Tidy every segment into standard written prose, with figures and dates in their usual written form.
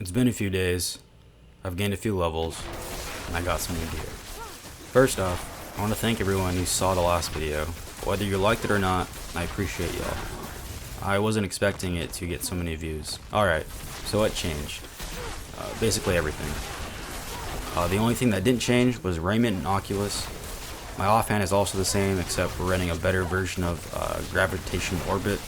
It's been a few days, I've gained a few levels, and I got some new gear. First off, I want to thank everyone who saw the last video. Whether you liked it or not, I appreciate y'all. I wasn't expecting it to get so many views. Alright, so what changed? Basically everything. The only thing that didn't change was raiment and Oculus. My offhand is also the same, except we're running a better version of gravitation orbit,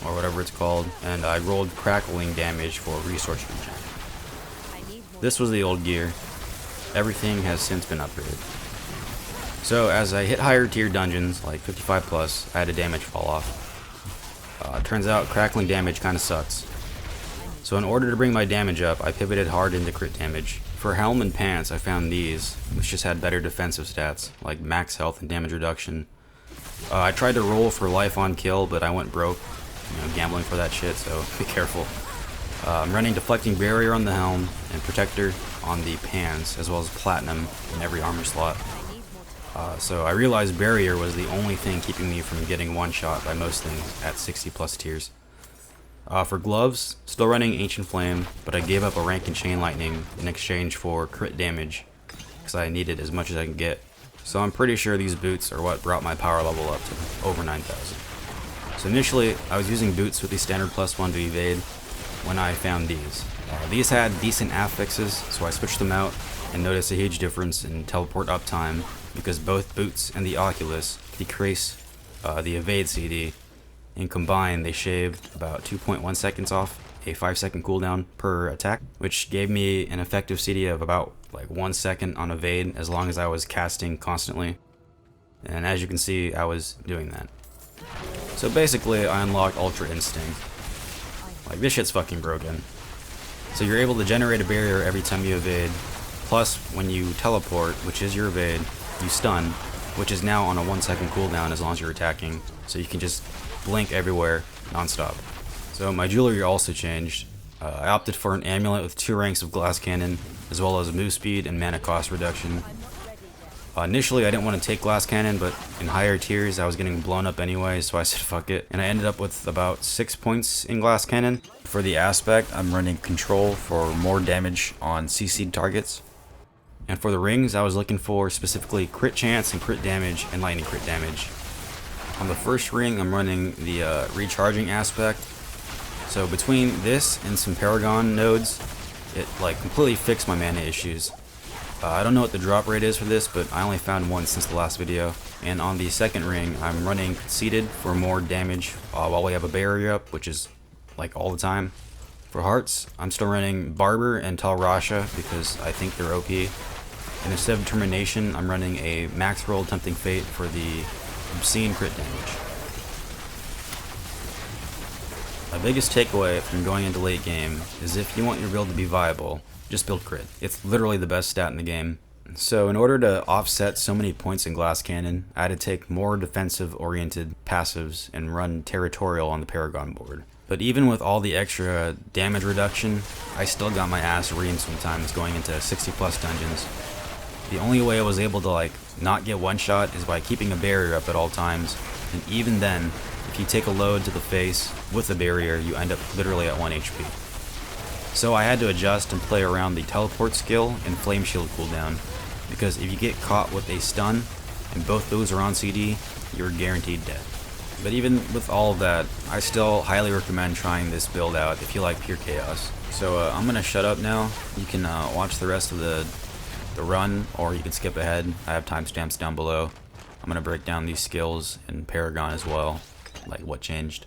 or whatever it's called, and I rolled crackling damage for resource regen. This was the old gear. Everything has since been upgraded. So as I hit higher tier dungeons, like 55 plus, I had a damage fall off. Turns out crackling damage kinda sucks. So in order to bring my damage up, I pivoted hard into crit damage. For helm and pants, I found these, which just had better defensive stats, like max health and damage reduction. I tried to roll for life on kill, but I went broke. Gambling for that shit, so be careful. I'm running deflecting barrier on the helm and protector on the pants, as well as platinum in every armor slot. So I realized barrier was the only thing keeping me from getting one shot by most things at 60 plus tiers. For gloves, still running ancient flame, but I gave up a rank in chain lightning in exchange for crit damage, because I needed as much as I could get. So I'm pretty sure these boots are what brought my power level up to over 9,000. So initially, I was using boots with the standard +1 to evade when I found these. These had decent affixes, so I switched them out and noticed a huge difference in teleport uptime because both boots and the Oculus decrease the evade CD, and combined they shaved about 2.1 seconds off a 5-second cooldown per attack, which gave me an effective CD of about 1 second on evade as long as I was casting constantly. And as you can see, I was doing that. So basically, I unlocked Ultra Instinct. This shit's fucking broken. So you're able to generate a barrier every time you evade, plus when you teleport, which is your evade, you stun, which is now on a 1-second cooldown as long as you're attacking, so you can just blink everywhere, non-stop. So my jewelry also changed. I opted for an amulet with 2 ranks of glass cannon, as well as move speed and mana cost reduction. Initially, I didn't want to take glass cannon, but in higher tiers, I was getting blown up anyway, so I said fuck it. And I ended up with about 6 points in glass cannon. For the aspect, I'm running control for more damage on CC'd targets. And for the rings, I was looking for specifically crit chance and crit damage and lightning crit damage. On the first ring, I'm running the recharging aspect. So between this and some Paragon nodes, it completely fixed my mana issues. I don't know what the drop rate is for this, but I only found one since the last video. And on the second ring, I'm running conceded for more damage while we have a barrier up, which is all the time. For hearts, I'm still running Barber and Tal Rasha because I think they're OP. And instead of Determination, I'm running a max roll Tempting Fate for the obscene crit damage. My biggest takeaway from going into late game is if you want your build to be viable, just build crit. It's literally the best stat in the game. So in order to offset so many points in glass cannon, I had to take more defensive oriented passives and run territorial on the Paragon board. But even with all the extra damage reduction, I still got my ass reamed sometimes going into 60 plus dungeons. The only way I was able to not get one shot is by keeping a barrier up at all times, and even then, if you take a load to the face with a barrier, you end up literally at 1 HP. So I had to adjust and play around the teleport skill and flame shield cooldown, because if you get caught with a stun, and both those are on CD, you're guaranteed dead. But even with all of that, I still highly recommend trying this build out if you like pure chaos. So I'm gonna shut up now. You can watch the rest of the run, or you can skip ahead. I have timestamps down below. I'm gonna break down these skills in Paragon as well, what changed.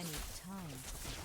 need time to prepare.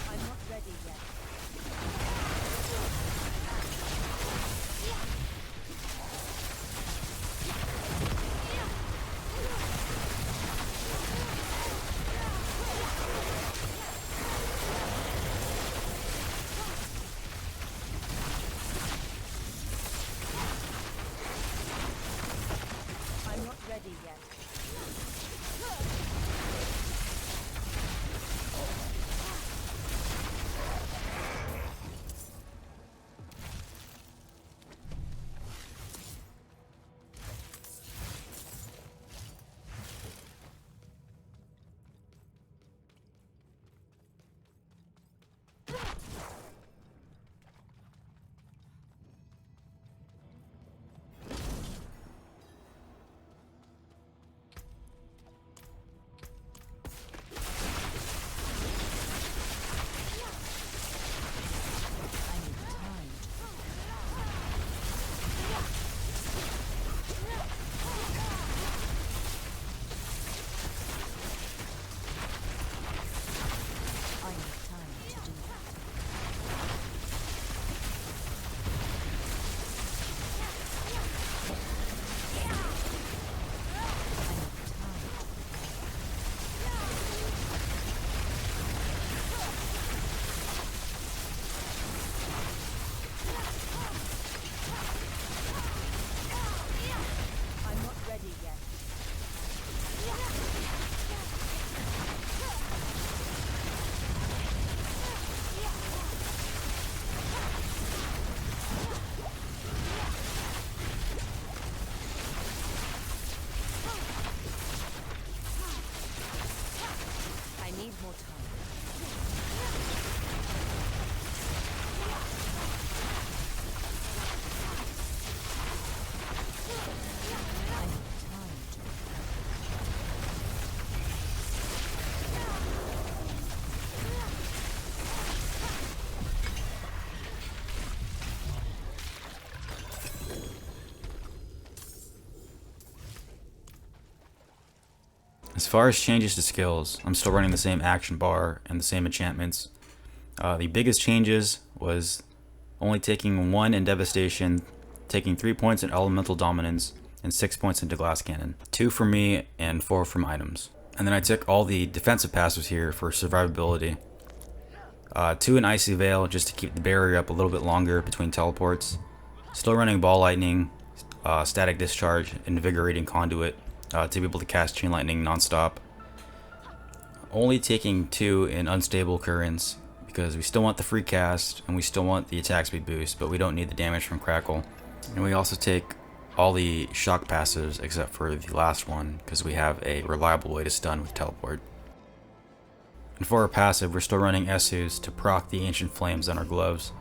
I'm not ready yet. I'm not ready yet. I need time to I need time to do that. I need time. I'm not ready yet. I need more time. I need time to As far as changes to skills, I'm still running the same action bar and the same enchantments. The biggest changes was only taking 1 in Devastation, taking 3 points in Elemental Dominance, and 6 points into Glass Cannon. 2 from me and 4 from items. And then I took all the defensive passives here for survivability. 2 in Icy Veil just to keep the barrier up a little bit longer between teleports. Still running Ball Lightning, Static Discharge, Invigorating Conduit to be able to cast Chain Lightning nonstop. Only taking 2 in Unstable Currents because we still want the free cast and we still want the attack speed boost, but we don't need the damage from Crackle. And we also take all the shock passives except for the last one because we have a reliable way to stun with teleport. And for our passive, we're still running Essus to proc the Ancient Flames on our gloves.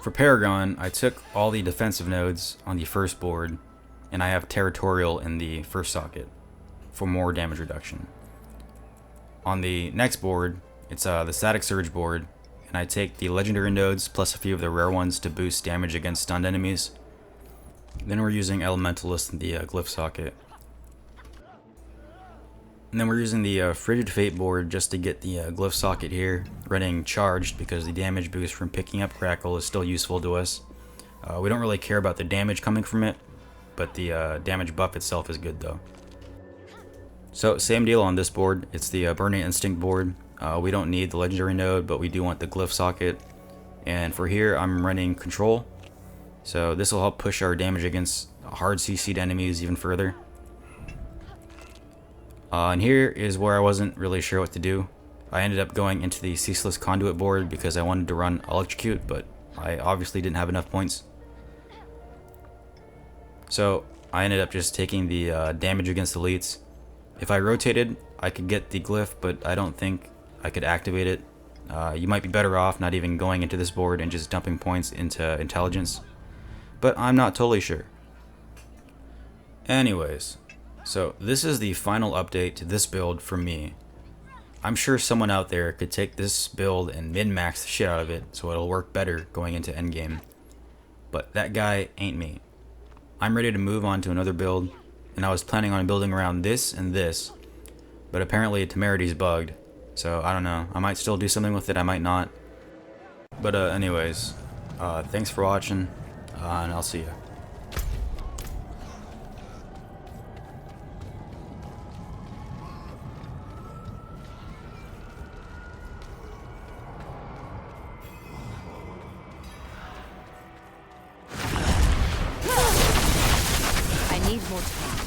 For Paragon, I took all the defensive nodes on the first board, and I have Territorial in the first socket for more damage reduction. On the next board, it's the Static Surge board, and I take the Legendary nodes plus a few of the rare ones to boost damage against stunned enemies. Then we're using Elementalist in the Glyph socket. And then we're using the Frigid Fate board just to get the Glyph socket here running charged because the damage boost from picking up Crackle is still useful to us. We don't really care about the damage coming from it, but the damage buff itself is good though. So same deal on this board, it's the Burning Instinct board. We don't need the Legendary node, but we do want the Glyph socket. And for here, I'm running Control. So this will help push our damage against hard CC'd enemies even further. And here is where I wasn't really sure what to do. I ended up going into the Ceaseless Conduit board because I wanted to run Electrocute, but I obviously didn't have enough points. So I ended up just taking the damage against elites. If I rotated, I could get the glyph, but I don't think I could activate it. You might be better off not even going into this board and just dumping points into intelligence, but I'm not totally sure. Anyways, so this is the final update to this build from me. I'm sure someone out there could take this build and min-max the shit out of it so it'll work better going into endgame. But that guy ain't me. I'm ready to move on to another build, and I was planning on building around this and this, but apparently Temerity's bugged, so I don't know. I might still do something with it, I might not. But anyways, thanks for watching, and I'll see you. I need more time.